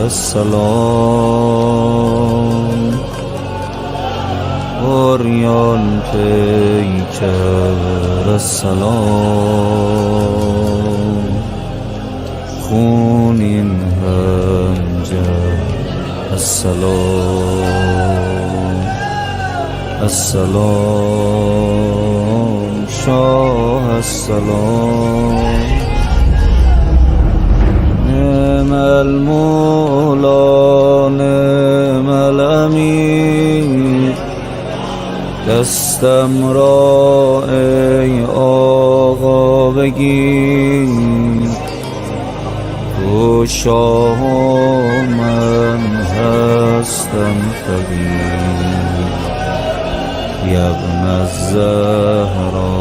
السلام اوریان پیکر السلام خونین هنجر السلام السلام شاه السلام نعم المولا نعم الامیر دستم را ای آقا بگیر تو شاه و من هستم فقیر یا ابن الزهرا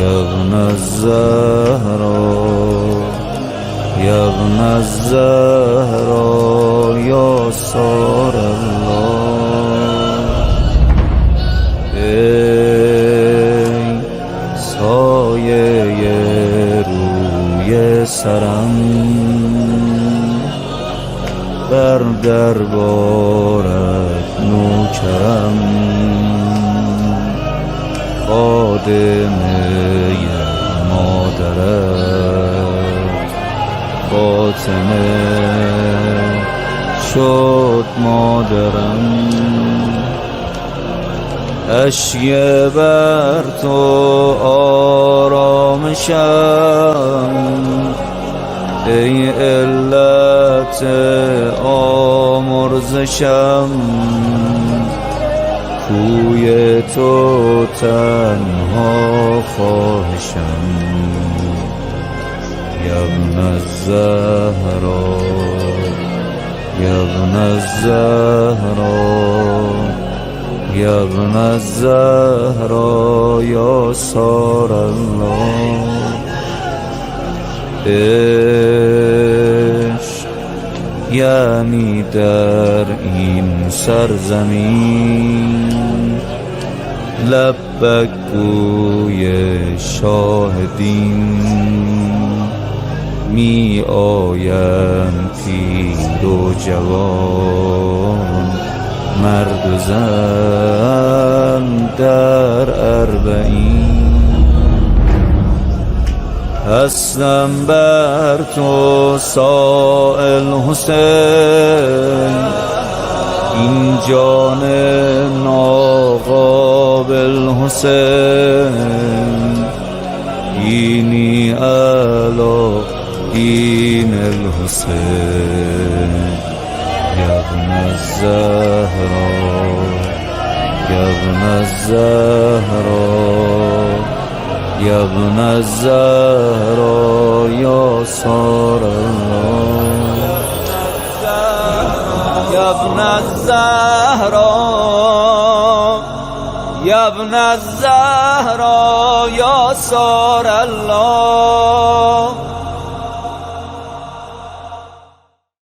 یا ابن الزهرا یا ابن الزهرا یا سار الله ای سایه روی سرم بر دربارت نوکرم خادمه مادرت فاطمه شد مادرم اشیه بر تو آرامشم ای علت آمرزشم کوی تو تنها خواهشم یا ابن الزهرا یا ابن الزهرا یا ابن الزهرا یا سار الله عشق یعنی در این سرزمین لبک گوی شاهدین می آیند پیر و جوان مرد و زن در اربعین هستم بر تو سائل حسین این جان ناقابل حسین اینی علا این الحسین یا ابن الزهرا یا ابن الزهرا یا ابن الزهرا یا سار الله یا ابن الزهرا یا ابن الزهرا یا سار الله